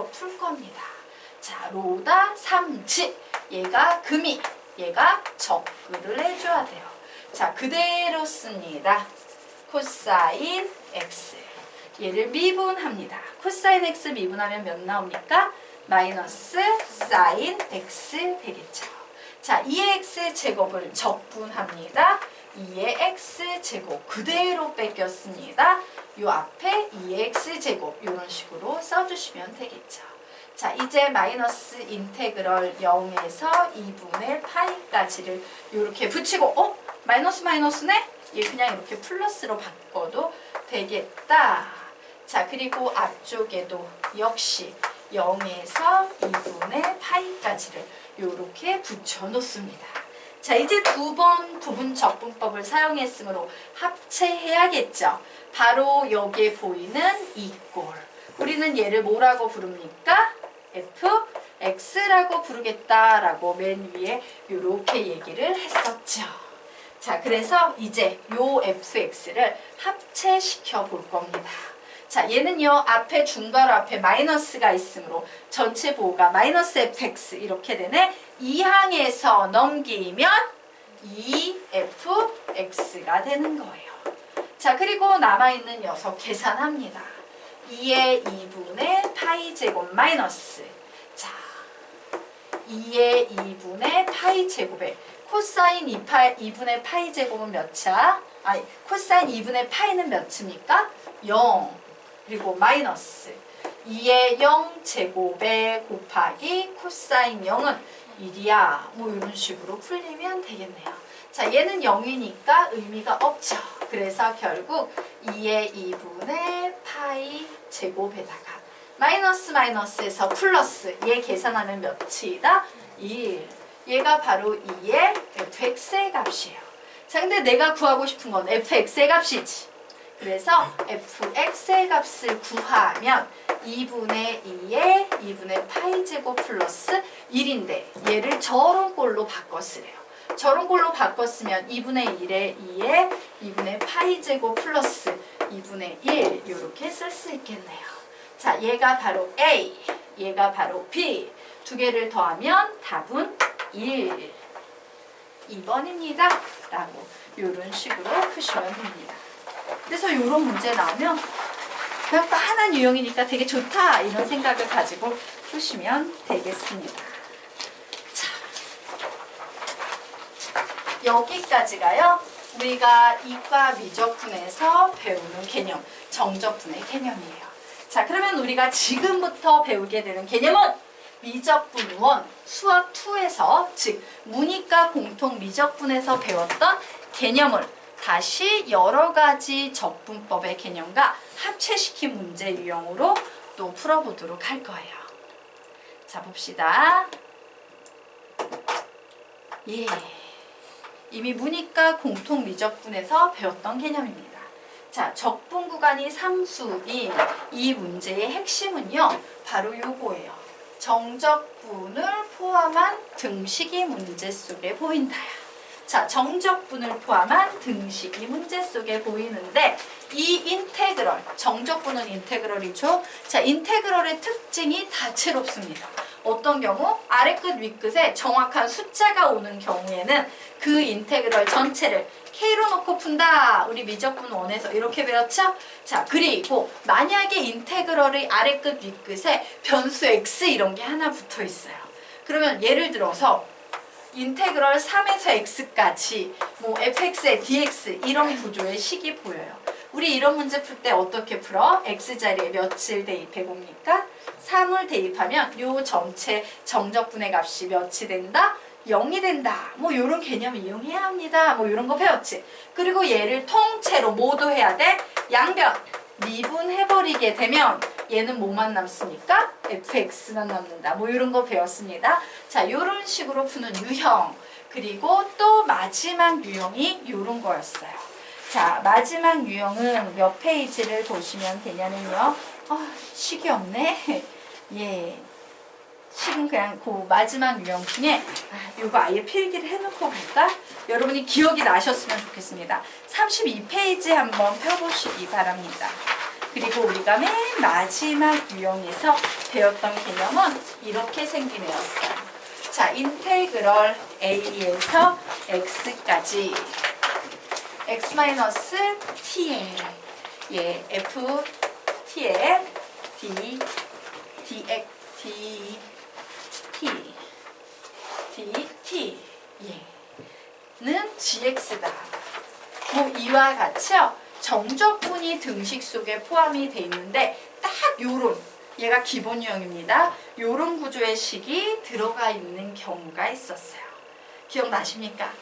풀 겁니다. 자, 로다 삼지. 얘가 금이, 얘가 적글을 해줘야 돼요. 자, 그대로 씁니다. 코사인 x. 얘를 미분합니다. 코사인 x 미분하면 몇 나옵니까? 마이너스 사인 x 되겠죠. 자, 2x 제곱을 적분합니다. 2의 x 제곱 그대로 뺏겼습니다. 요 앞에 2x 제곱 이런 식으로 써주시면 되겠죠. 자, 이제 마이너스 인테그럴 0에서 2분의 파이까지를 이렇게 붙이고 마이너스 마이너스네? 얘 그냥 이렇게 플러스로 바꿔도 되겠다. 자, 그리고 앞쪽에도 역시 0에서 2분의 파이까지를 이렇게 붙여 놓습니다. 자, 이제 두 번 부분 적분법을 사용했으므로 합체해야겠죠. 바로 여기에 보이는 이 꼴. 우리는 얘를 뭐라고 부릅니까? fx라고 부르겠다라고 맨 위에 이렇게 얘기를 했었죠. 자, 그래서 이제 요 fx를 합체시켜 볼 겁니다. 자, 얘는요, 앞에 중괄호 앞에 마이너스가 있으므로 전체 보호가 마이너스 fx 이렇게 되네. 이 항에서 넘기면 2fx가 되는 거예요. 자, 그리고 남아있는 녀석 계산합니다. 2의 2분의 파이 제곱 마이너스. 자, 2의 2분의 파이 제곱에 코사인 2분의 파이 제곱은 몇이야? 아니, 코사인 2분의 파이는 몇입니까? 0. 그리고 마이너스 2의 0 제곱에 곱하기 코사인 0은 1이야. 뭐 이런 식으로 풀리면 되겠네요. 자, 얘는 0이니까 의미가 없죠. 그래서 결국 2의 2분의 파이 제곱에다가 마이너스 마이너스에서 플러스 얘 계산하면 몇이다? 1. 얘가 바로 2의 fx의 값이에요. 자, 근데 내가 구하고 싶은 건 fx의 값이지. 그래서 fx의 값을 구하면 2분의 2의 2분의 파이 제곱 플러스 1인데 얘를 저런 꼴로 바꿔 쓰래요. 저런 꼴로 바꿨으면 2분의 1의 2의 2분의 파이 제곱 플러스 2분의 1 이렇게 쓸 수 있겠네요. 자, 얘가 바로 A, 얘가 바로 B. 두 개를 더하면 답은 1. 2번입니다. 라고 이런 식으로 푸시면 됩니다. 그래서 이런 문제 나오면 그냥 또 하나는 유형이니까 되게 좋다 이런 생각을 가지고 푸시면 되겠습니다. 자, 여기까지가요. 우리가 이과 미적분에서 배우는 개념, 정적분의 개념이에요. 자, 그러면 우리가 지금부터 배우게 되는 개념은 미적분 1, 수학 2에서 즉 문이과 공통 미적분에서 배웠던 개념을 다시 여러 가지 적분법의 개념과 합체시킨 문제 유형으로 또 풀어보도록 할 거예요. 자, 봅시다. 예, 이미 문이과 공통 미적분에서 배웠던 개념입니다. 자, 적분 구간이 상수인 이 문제의 핵심은요, 바로 요거예요. 정적분을 포함한 등식이 문제 속에 보인다야. 자, 정적분을 포함한 등식이 문제 속에 보이는데 이 인테그럴, 정적분은 인테그럴이죠. 자, 인테그럴의 특징이 다채롭습니다. 어떤 경우? 아래 끝, 위 끝에 정확한 숫자가 오는 경우에는 그 인테그럴 전체를 K로 놓고 푼다. 우리 미적분 1에서 이렇게 배웠죠? 자, 그리고 만약에 인테그럴의 아래 끝, 위 끝에 변수 X 이런 게 하나 붙어 있어요. 그러면 예를 들어서 인테그럴 3에서 x까지 뭐 fx에 dx 이런 구조의 식이 보여요. 우리 이런 문제 풀 때 어떻게 풀어? x자리에 몇을 대입해 봅니까? 3을 대입하면 요 전체 정적분의 값이 몇이 된다? 0이 된다. 뭐 이런 개념 이용해야 합니다. 뭐 이런 거 배웠지. 그리고 얘를 통째로 모두 해야 돼. 양변 미분해버리게 되면 얘는 뭐만 남습니까? fx만 남는다. 뭐 이런 거 배웠습니다. 자, 이런 식으로 푸는 유형. 그리고 또 마지막 유형이 이런 거였어요. 자, 마지막 유형은 몇 페이지를 보시면 되냐면요. 식이 없네. 예. 식은 그냥 그 마지막 유형 중에 이거 아예 필기를 해놓고 갈까? 여러분이 기억이 나셨으면 좋겠습니다. 32페이지 한번 펴보시기 바랍니다. 그리고 우리가 맨 마지막 유형에서 배웠던 개념은 이렇게 생긴 애였어요. 자, 인테그럴 a에서 x까지 x-tl 예, f tl d dx d t dt 는 gx다. 뭐 이와 같이요. 정적분이 등식 속에 포함이 돼 있는데 딱 요런 얘가 기본 유형입니다. 요런 구조의 식이 들어가 있는 경우가 있었어요. 기억나십니까?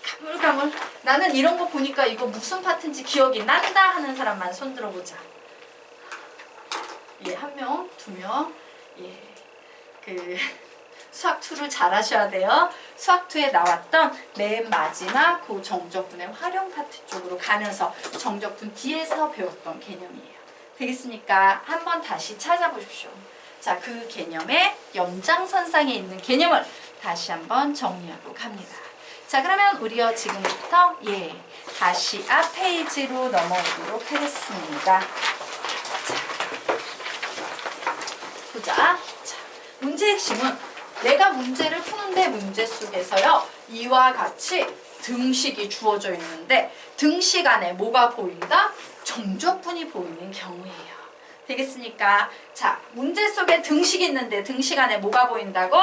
가물가물 나는 이런 거 보니까 이거 무슨 파트인지 기억이 난다 하는 사람만 손 들어보자. 예, 한 명, 두 명. 예, 그 수학 2를 잘 하셔야 돼요. 수학 2에 나왔던 맨 마지막 그 정적분의 활용 파트 쪽으로 가면서 정적분 뒤에서 배웠던 개념이에요. 되겠습니까? 한번 다시 찾아보십시오. 자, 그 개념의 연장선상에 있는 개념을 다시 한번 정리하고 갑니다. 자, 그러면 우리요 지금부터 다시 앞 페이지로 넘어오도록 하겠습니다. 자, 보자. 자, 문제의 핵심은 내가 문제를 푸는데 문제 속에서요 이와 같이 등식이 주어져 있는데 등식 안에 뭐가 보인다? 정적분이 보이는 경우예요. 되겠습니까? 자, 문제 속에 등식이 있는데 등식 안에 뭐가 보인다고?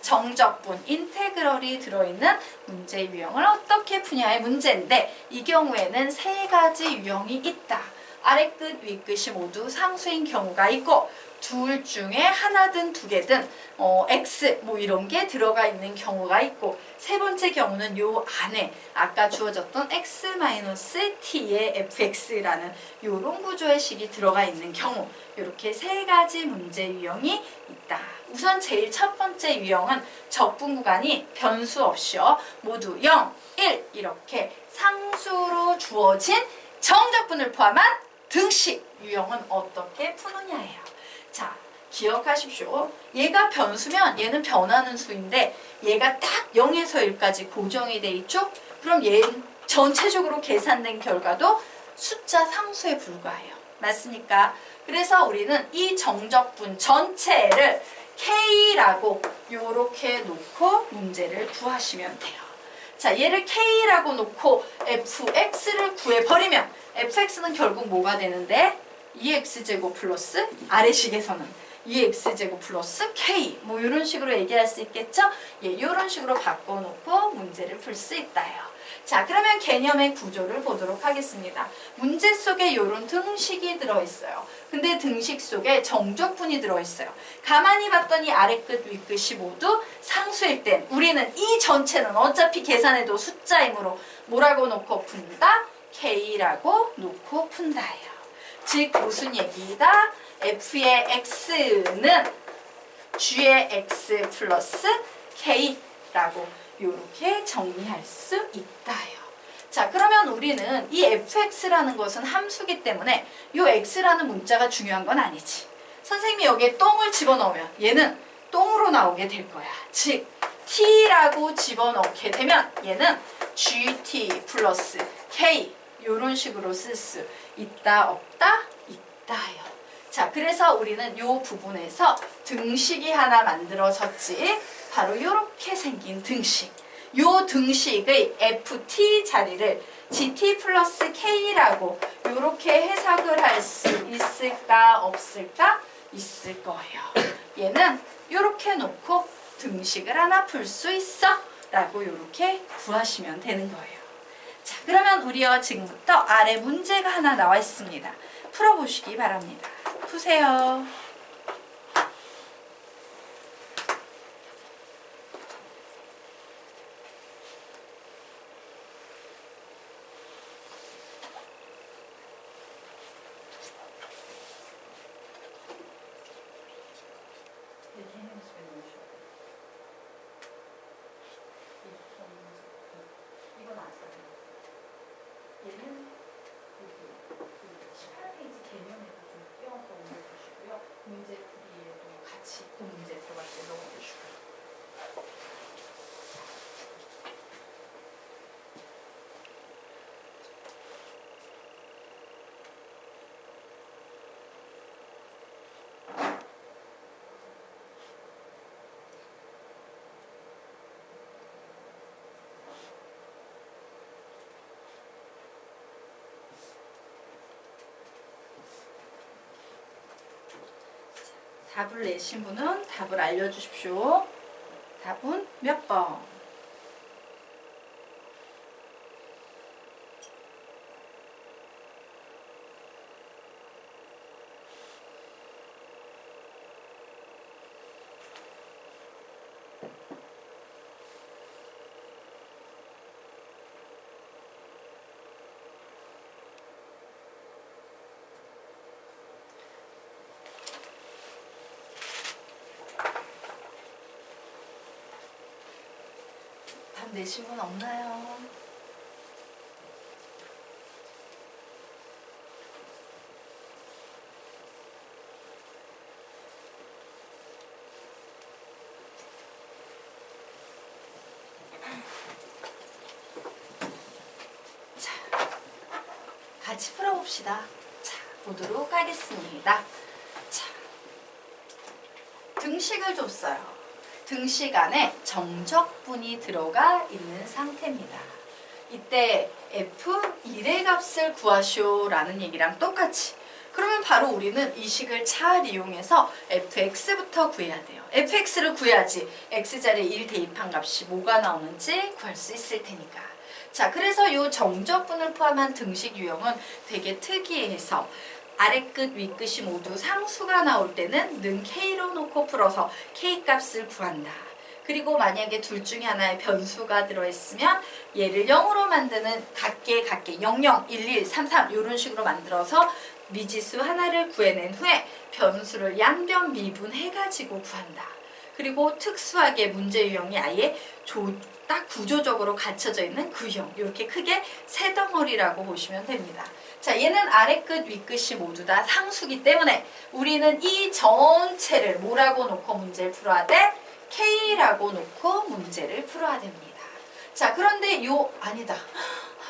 정적분, 인테그럴이 들어있는 문제 유형을 어떻게 푸냐의 문제인데 이 경우에는 세 가지 유형이 있다. 아래 끝, 위 끝이 모두 상수인 경우가 있고 둘 중에 하나든 두 개든 x 뭐 이런 게 들어가 있는 경우가 있고 세 번째 경우는 요 안에 아까 주어졌던 x-t의 fx라는 요런 구조의 식이 들어가 있는 경우 이렇게 세 가지 문제 유형이 있다. 우선 제일 첫 번째 유형은 적분 구간이 변수 없이요 모두 0, 1 이렇게 상수로 주어진 정적분을 포함한 등식 유형은 어떻게 푸느냐예요. 자, 기억하십시오. 얘가 변수면 얘는 변하는 수인데 얘가 딱 0에서 1까지 고정이 돼 있죠? 그럼 얘는 전체적으로 계산된 결과도 숫자 상수에 불과해요. 맞습니까? 그래서 우리는 이 정적분 전체를 K라고 요렇게 놓고 문제를 구하시면 돼요. 자, 얘를 K라고 놓고 fx를 구해버리면 fx는 결국 뭐가 되는데 2x제곱 플러스 아래식에서는 2x제곱 플러스 k 뭐 이런 식으로 얘기할 수 있겠죠? 예, 이런 식으로 바꿔놓고 문제를 풀 수 있다요. 자, 그러면 개념의 구조를 보도록 하겠습니다. 문제 속에 이런 등식이 들어있어요. 근데 등식 속에 정적분이 들어있어요. 가만히 봤더니 아래 끝, 위 끝이 모두 상수일 땐 우리는 이 전체는 어차피 계산해도 숫자이므로 뭐라고 놓고 푼다? k라고 놓고 푼다예요. 즉 무슨 얘기다? f의 x는 g의 x 플러스 k라고 이렇게 정리할 수 있다요. 자, 그러면 우리는 이 fx라는 것은 함수기 때문에 이 x라는 문자가 중요한 건 아니지. 선생님이 여기에 똥을 집어넣으면 얘는 똥으로 나오게 될 거야. 즉 t라고 집어넣게 되면 얘는 gt 플러스 k 이런 식으로 쓸 수 있다 없다? 있다요. 자, 그래서 우리는 이 부분에서 등식이 하나 만들어졌지. 바로 이렇게 생긴 등식. 이 등식의 ft 자리를 gt 플러스 k라고 이렇게 해석을 할 수 있을까 없을까? 있을 거예요. 얘는 이렇게 놓고 등식을 하나 풀 수 있어 라고 이렇게 구하시면 되는 거예요. 자, 그러면 우리요 지금부터 아래 문제가 하나 나와 있습니다. 풀어보시기 바랍니다. 푸세요. 이건 아세요? 얘는 18페이지 개념에도 좀 띄워서 올려주시고요. 문제 풀이에도 같이 그 문제 들어갈 때 넣어주시고요. 답을 내신 분은 답을 알려주십시오. 답은 몇 번? 답 내신 분 없나요? 자, 같이 풀어봅시다. 자, 보도록 하겠습니다. 자, 등식을 줬어요. 등식 안에 정적분이 들어가 있는 상태입니다. 이때 F1의 값을 구하시오 라는 얘기랑 똑같이, 그러면 바로 우리는 이 식을 잘 이용해서 fx부터 구해야 돼요. fx를 구해야지 x자리에 1 대입한 값이 뭐가 나오는지 구할 수 있을 테니까. 자, 그래서 이 정적분을 포함한 등식 유형은 되게 특이해서 아래 끝, 위 끝이 모두 상수가 나올 때는 는 k로 놓고 풀어서 k 값을 구한다. 그리고 만약에 둘 중에 하나에 변수가 들어있으면 얘를 0으로 만드는 각계 00, 11, 33 이런 식으로 만들어서 미지수 하나를 구해낸 후에 변수를 양변 미분해가지고 구한다. 그리고 특수하게 문제 유형이 아예 딱 구조적으로 갖춰져 있는 그 유형, 이렇게 크게 세 덩어리라고 보시면 됩니다. 자, 얘는 아래 끝, 위 끝이 모두 다 상수기 때문에 우리는 이 전체를 뭐라고 놓고 문제를 풀어야 돼? K라고 놓고 문제를 풀어야 됩니다. 자, 그런데 아니다.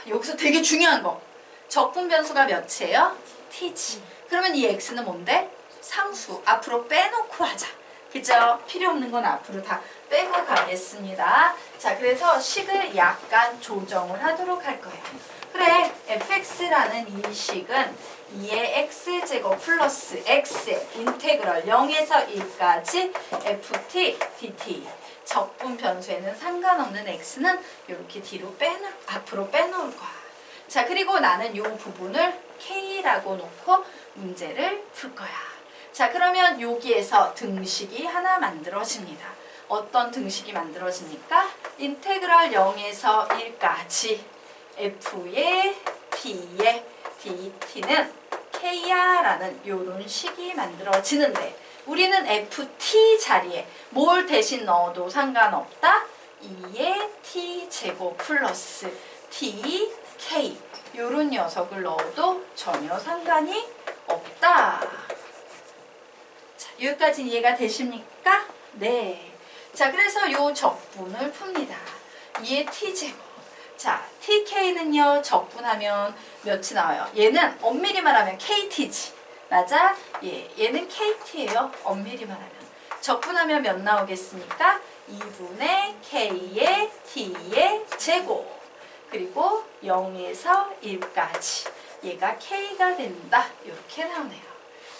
여기서 되게 중요한 거. 적분 변수가 몇이에요? T지. 그러면 이 X는 뭔데? 상수. 앞으로 빼놓고 하자. 그죠? 필요 없는 건 앞으로 다 빼고 가겠습니다. 자, 그래서 식을 약간 조정을 하도록 할 거예요. 그래, fx라는 이 식은 2의 x제곱 플러스 x의 인테그럴 0에서 1까지 ft dt, 적분 변수에는 상관없는 x는 이렇게 앞으로 빼놓을 거야. 자, 그리고 나는 이 부분을 k라고 놓고 문제를 풀 거야. 자, 그러면 여기에서 등식이 하나 만들어집니다. 어떤 등식이 만들어집니까? 인테그럴 0에서 1까지 f의 t의 dt는 k야 라는 이런 식이 만들어지는데, 우리는 ft 자리에 뭘 대신 넣어도 상관없다. 2의 t제곱 플러스 tk 이런 녀석을 넣어도 전혀 상관이 없다. 자, 여기까지 이해가 되십니까? 네. 자, 그래서 요 적분을 풉니다. 2의 t제곱. 자, TK는요, 적분하면 몇이 나와요? 얘는 엄밀히 말하면 KT지. 맞아? 예, 얘는 KT예요. 엄밀히 말하면. 적분하면 몇 나오겠습니까? 2분의 K의 T의 제곱. 그리고 0에서 1까지. 얘가 K가 된다. 이렇게 나오네요.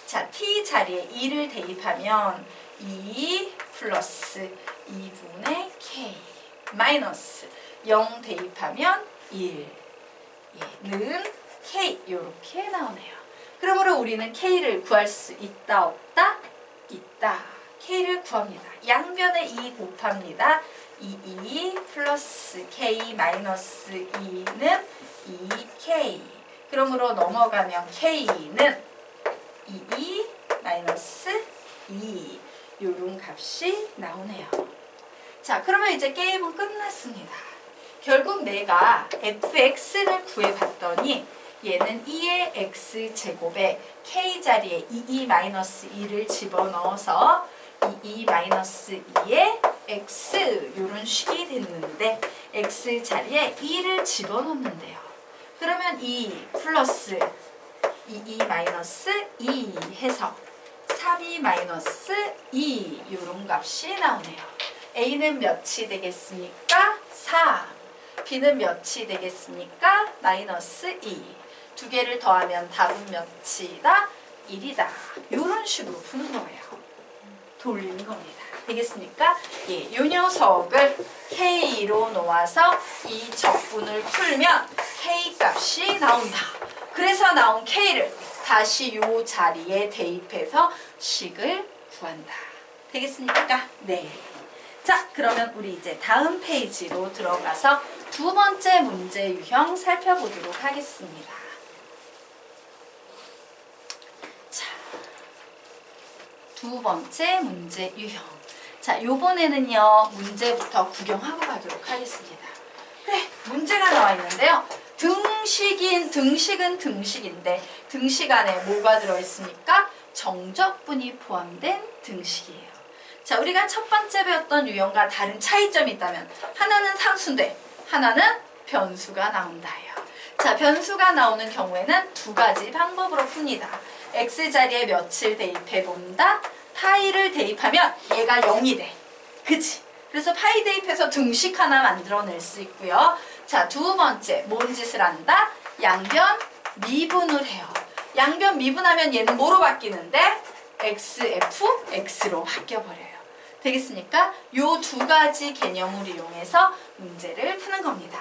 자, T 자리에 2를 대입하면 2 플러스 2분의 K 마이너스 0 대입하면 1. 는 K 이렇게 나오네요. 그러므로 우리는 K를 구할 수 있다 없다? 있다. K를 구합니다. 양변에 2 곱합니다. 2 플러스 K 마이너스 2는 2K. 그러므로 넘어가면 K는 2 마이너스 2. 요런 값이 나오네요. 자, 그러면 이제 게임은 끝났습니다. 결국 내가 fx를 구해봤더니 얘는 2의 x제곱에 k 자리에 2를 집어넣어서 2의 x 이런 식이 됐는데 x 자리에 2를 집어넣는데요. 그러면 2 플러스 2 해서 3 이런 값이 나오네요. A는 몇이 되겠습니까? 3. B는 몇이 되겠습니까? 마이너스 2. 두 개를 더하면 답은 몇이다? 1이다. 이런 식으로 푸는 거예요. 돌리는 겁니다. 되겠습니까? 예, 요 녀석을 K로 놓아서 이 적분을 풀면 K 값이 나온다. 그래서 나온 K를 다시 요 자리에 대입해서 식을 구한다. 되겠습니까? 네. 자, 그러면 우리 이제 다음 페이지로 들어가서 두 번째 문제 유형 살펴보도록 하겠습니다. 자, 두 번째 문제 유형. 자, 요번에는요, 문제부터 구경하고 가도록 하겠습니다. 그래, 문제가 나와 있는데요. 등식은 등식인데, 등식 안에 뭐가 들어있습니까? 정적분이 포함된 등식이에요. 자, 우리가 첫 번째 배웠던 유형과 다른 차이점이 있다면, 하나는 상수인데, 하나는 변수가 나온다예요. 자, 변수가 나오는 경우에는 두 가지 방법으로 풉니다. x자리에 몇을 대입해본다. 파이를 대입하면 얘가 0이 돼. 그치? 그래서 파이 대입해서 등식 하나 만들어낼 수 있고요. 자, 두 번째, 뭔 짓을 한다? 양변 미분을 해요. 양변 미분하면 얘는 뭐로 바뀌는데? xf, x로 바뀌어버려요. 되겠습니까? 요 두 가지 개념을 이용해서 문제를 푸는 겁니다.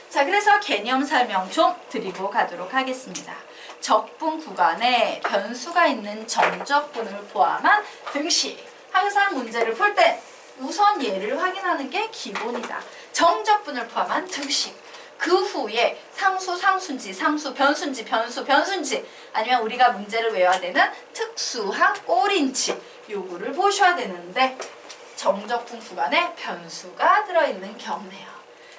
자, 그래서 개념 설명 좀 드리고 가도록 하겠습니다. 적분 구간에 변수가 있는 정적분을 포함한 등식. 항상 문제를 풀 때 우선 얘를 확인하는 게 기본이다. 정적분을 포함한 등식. 그 후에 상수, 상수인지, 상수, 변수인지, 변수, 변수인지, 아니면 우리가 문제를 외워야 되는 특수한 꼴인지 요거를 보셔야 되는데, 정적분 구간에 변수가 들어있는 경우네요.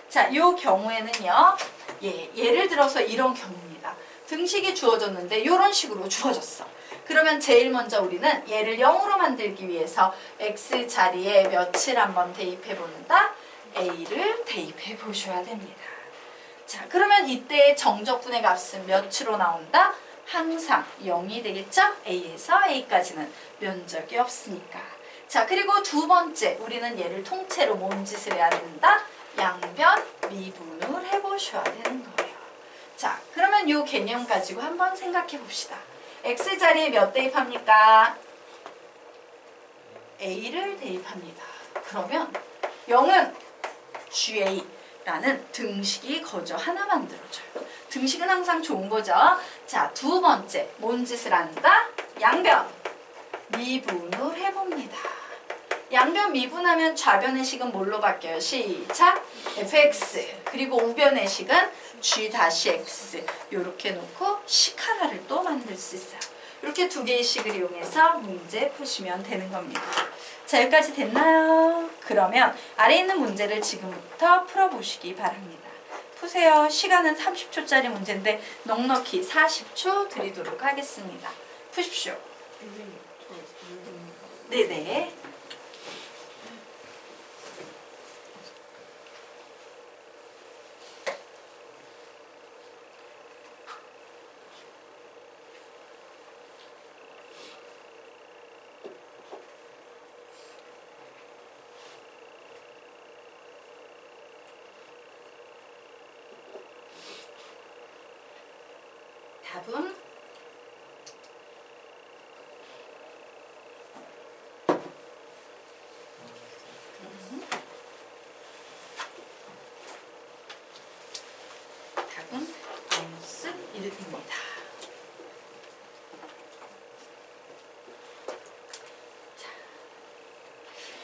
자, 요 경우에는요, 예를 들어서 이런 경우입니다. 등식이 주어졌는데 이런 식으로 주어졌어. 그러면 제일 먼저 우리는 얘를 0으로 만들기 위해서 x 자리에 몇을 한번 대입해 본다. a를 대입해 보셔야 됩니다. 자, 그러면 이때 정적분의 값은 몇으로 나온다? 항상 0이 되겠죠? a에서 a까지는 면적이 없으니까. 자, 그리고 두 번째, 우리는 얘를 통째로 뭔 짓을 해야 된다? 양변 미분을 해보셔야 되는 거예요. 자, 그러면 이 개념 가지고 한번 생각해 봅시다. x자리에 몇 대입합니까? a를 대입합니다. 그러면 0은 ga라는 등식이 거저 하나 만들어져요. 등식은 항상 좋은 거죠. 자, 두 번째, 뭔 짓을 한다? 양변 미분을 해봅니다. 양변 미분하면 좌변의 식은 뭘로 바뀌어요? 시작! fx. 그리고 우변의 식은 g-x. 이렇게 놓고 식 하나를 또 만들 수 있어요. 이렇게 두 개의 식을 이용해서 문제 푸시면 되는 겁니다. 자, 여기까지 됐나요? 그러면 아래 있는 문제를 지금부터 풀어보시기 바랍니다. 푸세요. 시간은 30초짜리 문제인데 넉넉히 40초 드리도록 하겠습니다. 푸십시오. 네네. 답은 마이너스 1입니다.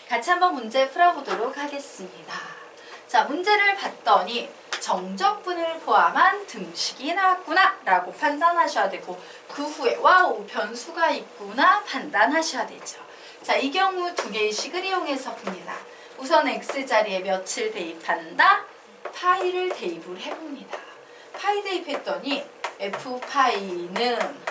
같이 한번 문제 풀어보도록 하겠습니다. 자, 문제를 봤더니 정적분을 포함한 등식이 나왔구나 라고 판단하셔야 되고, 그 후에 와우 변수가 있구나 판단하셔야 되죠. 자, 이 경우 두 개의 식을 이용해서 풉니다. 우선 x자리에 몇을 대입한다? 파이를 대입을 해봅니다. 파이 대입했더니 f파이는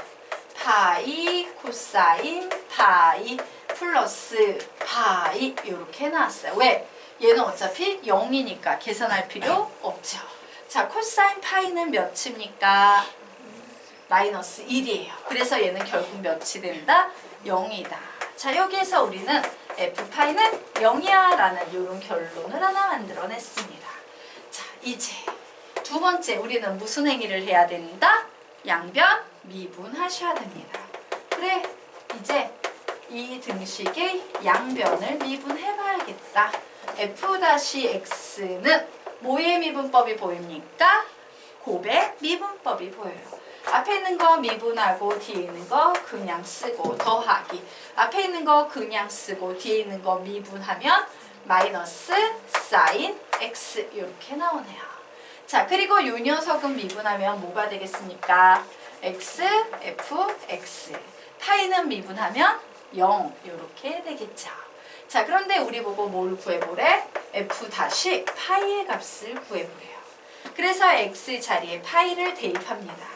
파이 코사인 파이 플러스 파이 이렇게 나왔어요. 왜? 얘는 어차피 0이니까 계산할 필요 없죠. 자, 코사인 파이는 몇입니까? 마이너스 1이에요. 그래서 얘는 결국 몇이 된다? 0이다. 자, 여기에서 우리는 f파이는 0이야 라는 이런 결론을 하나 만들어냈습니다. 자, 이제 두 번째 우리는 무슨 행위를 해야 된다? 양변 미분하셔야 됩니다. 그래, 이제 이 등식의 양변을 미분해봐야겠다. f-x는 뭐의 미분법이 보입니까? 곱의 미분법이 보여요. 앞에 있는 거 미분하고 뒤에 있는 거 그냥 쓰고 더하기. 앞에 있는 거 그냥 쓰고 뒤에 있는 거 미분하면 마이너스 사인 x 이렇게 나오네요. 자, 그리고 요 녀석은 미분하면 뭐가 되겠습니까? x, f, x. 파이는 미분하면 0 이렇게 되겠죠. 자, 그런데 우리 보고 뭘 구해보래? f 다시 파이의 값을 구해보래요. 그래서 x 자리에 파이를 대입합니다.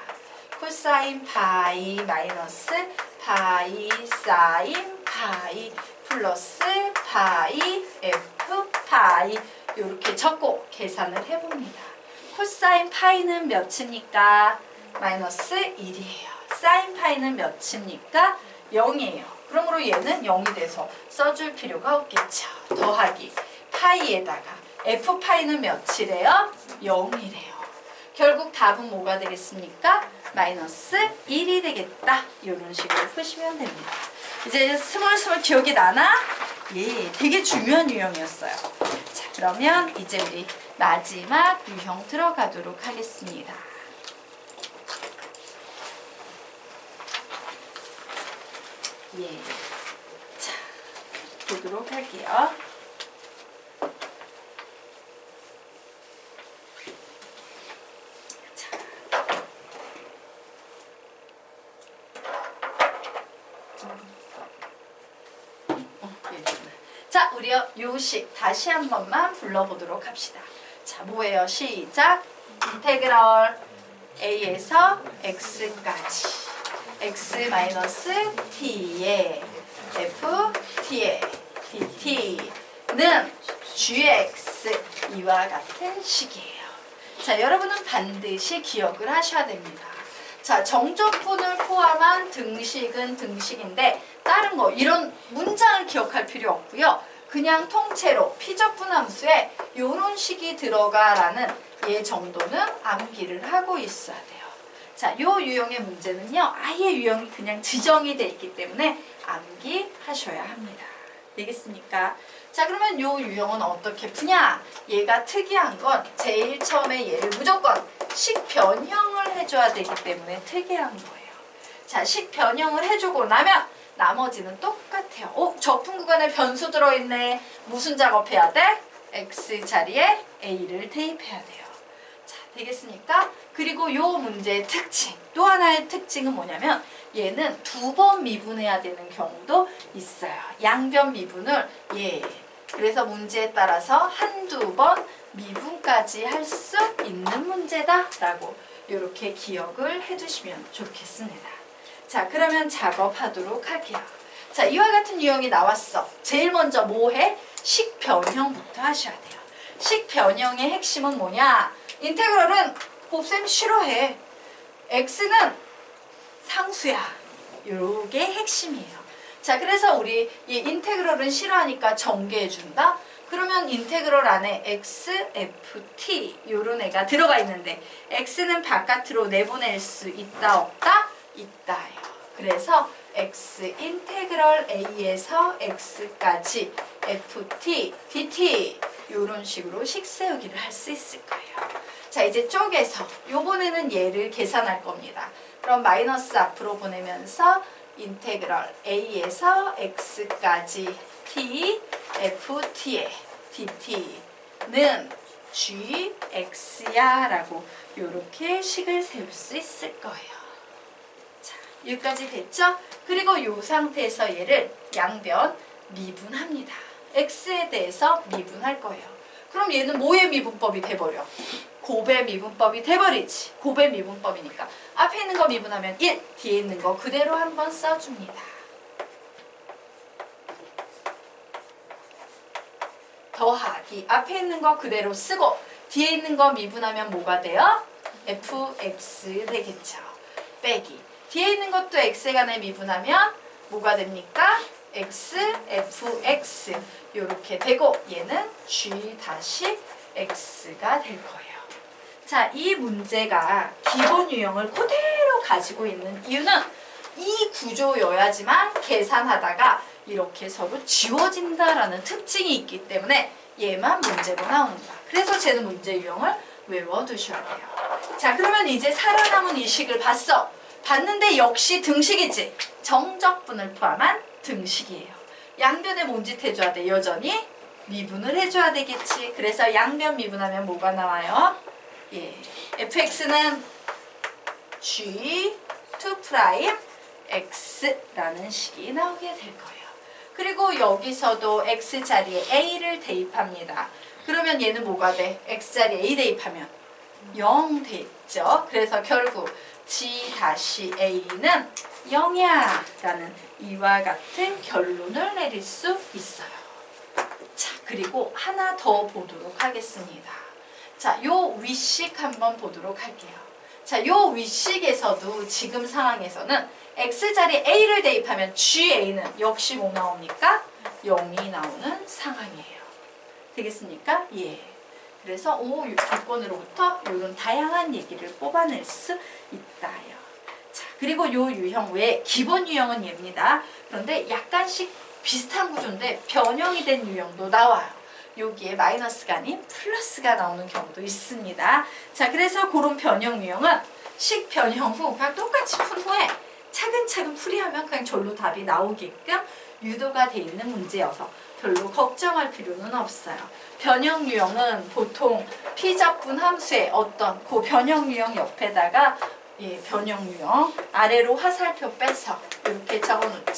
코사인 파이 마이너스 파이 사인 파이 플러스 파이 f 파이 이렇게 적고 계산을 해봅니다. 코사인 파이는 몇입니까? 마이너스 1이에요. 사인 파이는 몇입니까? 0이에요. 그러므로 얘는 0이 돼서 써줄 필요가 없겠죠. 더하기 파이에다가 f 파이는 몇이래요? 0이래요. 결국 답은 뭐가 되겠습니까? 마이너스 1이 되겠다. 이런 식으로 푸시면 됩니다. 이제 스물스물 기억이 나나? 예, 되게 중요한 유형이었어요. 자, 그러면 이제 우리 마지막 유형 들어가도록 하겠습니다. 예, 자, 보도록 할게요. 자, 우리 요식 다시 한 번만 불러보도록 합시다. 자, 뭐예요? 시작! 인테그럴 a에서 x까지 x-t에 ft에 dt는 gx 이와 같은 식이에요. 자, 여러분은 반드시 기억을 하셔야 됩니다. 자, 정적분을 포함한 등식은 등식인데 다른 거 이런 문장을 기억할 필요 없고요. 그냥 통째로 피적분 함수에 이런 식이 들어가라는 예 정도는 암기를 하고 있어야 돼요. 자, 요 유형의 문제는요. 아예 유형이 그냥 지정이 돼 있기 때문에 암기하셔야 합니다. 되겠습니까? 자, 그러면 요 유형은 어떻게 푸냐? 얘가 특이한 건 제일 처음에 얘를 무조건 식 변형을 해줘야 되기 때문에 특이한 거예요. 자, 식 변형을 해주고 나면 나머지는 똑같아요. 적분 구간에 변수 들어있네. 무슨 작업해야 돼? x 자리에 a를 대입해야 돼요. 자, 되겠습니까? 그리고 요 문제의 특징, 또 하나의 특징은 뭐냐면 얘는 2번 미분해야 되는 경우도 있어요. 양변 미분을 그래서 문제에 따라서 한두 번 미분까지 할 수 있는 문제다라고 이렇게 기억을 해두시면 좋겠습니다. 자, 그러면 작업하도록 할게요. 자, 이와 같은 유형이 나왔어. 제일 먼저 뭐 해? 식 변형부터 하셔야 돼요. 식 변형의 핵심은 뭐냐? 인테그럴은 곱셈 싫어해. x는 상수야. 요게 핵심이에요. 자, 그래서 우리 이 인테그럴은 싫어하니까 전개해준다? 그러면 인테그럴 안에 x, f, t 요런 애가 들어가 있는데 x는 바깥으로 내보낼 수 있다 없다? 있다예요. 그래서 x 인테그럴 a에서 x까지 ft, dt 요런 식으로 식 세우기를 할 수 있을 거예요. 자, 이제 쪼개서 요번에는 얘를 계산할 겁니다. 그럼 마이너스 앞으로 보내면서 인테그럴 a에서 x까지 t, ft에 dt는 gx야 라고 요렇게 식을 세울 수 있을 거예요. 자, 여기까지 됐죠? 그리고 요 상태에서 얘를 양변 미분합니다. x에 대해서 미분할 거예요. 그럼 얘는 뭐의 미분법이 돼버려? 곱의 미분법이 돼버리지. 곱의 미분법이니까 앞에 있는 거 미분하면 1, 뒤에 있는 거 그대로 한번 써줍니다. 더하기 앞에 있는 거 그대로 쓰고 뒤에 있는 거 미분하면 뭐가 돼요? fx 되겠죠. 빼기 뒤에 있는 것도 x에 관해 미분하면 뭐가 됩니까? x, fx 이렇게 되고 얘는 g 다시 x가 될 거예요. 자, 이 문제가 기본 유형을 그대로 가지고 있는 이유는 이 구조여야지만 계산하다가 이렇게 서로 지워진다라는 특징이 있기 때문에 얘만 문제로 나오는 거야. 그래서 쟤는 문제 유형을 외워두셔야 돼요. 자, 그러면 이제 살아남은 이 식을 봤어. 봤는데 역시 등식이지. 정적분을 포함한 등식이에요. 양변에 뭔 짓 해줘야 돼? 여전히 미분을 해줘야 되겠지. 그래서 양변 미분하면 뭐가 나와요? 예, fx는 g2' x라는 식이 나오게 될 거예요. 그리고 여기서도 x 자리에 a를 대입합니다. 그러면 얘는 뭐가 돼? x 자리에 a 대입하면 0 되겠죠. 그래서 결국 g-a는 0이야 라는 이와 같은 결론을 내릴 수 있어요. 자, 그리고 하나 더 보도록 하겠습니다. 자, 요 윗식 한번 보도록 할게요. 자, 요 윗식에서도 지금 상황에서는 x자리에 a를 대입하면 ga는 역시 뭐 나옵니까? 0이 나오는 상황이에요. 되겠습니까? 예. 그래서 조건으로부터 이런 다양한 얘기를 뽑아낼 수 있다요. 자, 그리고 요 유형 외에 기본 유형은 얘입니다. 그런데 약간씩 비슷한 구조인데 변형이 된 유형도 나와요. 여기에 마이너스가 아닌 플러스가 나오는 경우도 있습니다. 자, 그래서 그런 변형 유형은 식 변형 후 그냥 똑같이 푼 후에 차근차근 풀이하면 그냥 절로 답이 나오게끔 유도가 돼 있는 문제여서 별로 걱정할 필요는 없어요. 변형 유형은 보통 피적분 함수의 어떤 그 변형 유형 옆에다가 예, 변형 유형 아래로 화살표 빼서 이렇게 적어놓자.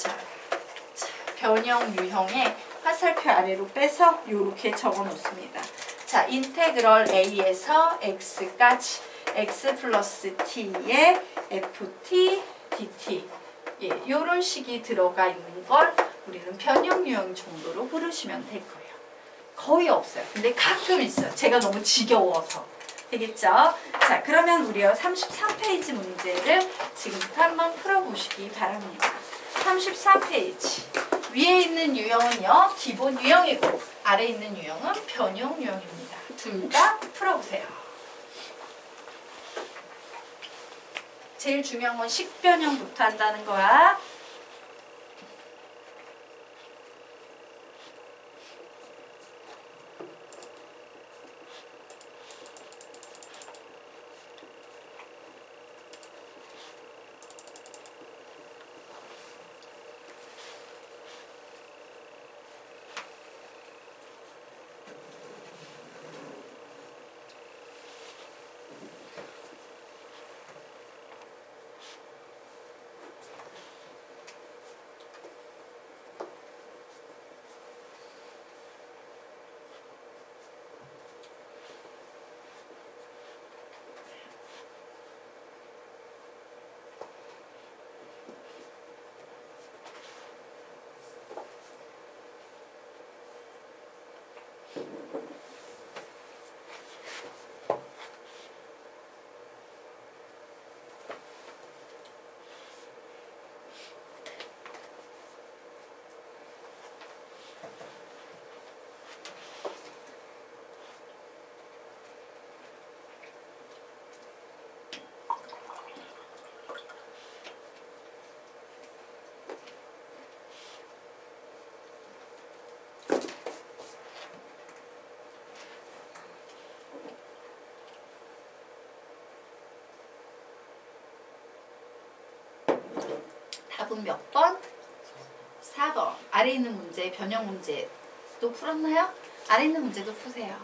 자, 변형 유형의 화살표 아래로 빼서 이렇게 적어놓습니다. 자, 인테그럴 a에서 x까지 x 플러스 t에 ft dt 예, 이런 식이 들어가 있는 걸 우리는 변형 유형 정도로 부르시면 될 거예요. 거의 없어요. 근데 가끔 있어요. 제가 너무 지겨워서. 되겠죠? 자, 그러면 우리요 33페이지 문제를 지금부터 한번 풀어보시기 바랍니다. 33페이지. 위에 있는 유형은요 기본 유형이고 아래 있는 유형은 변형 유형입니다. 둘 다 풀어보세요. 제일 중요한 건 식변형부터 한다는 거야. 답은 몇 번? 4번. 아래 있는 문제, 변형 문제 또 풀었나요? 아래 있는 문제도 푸세요.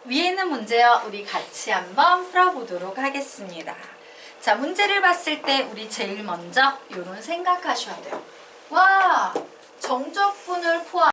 위에 있는 문제요. 우리 같이 한번 풀어보도록 하겠습니다. 자, 문제를 봤을 때 우리 제일 먼저 이런 생각하셔야 돼요. 와, 정적분을 포함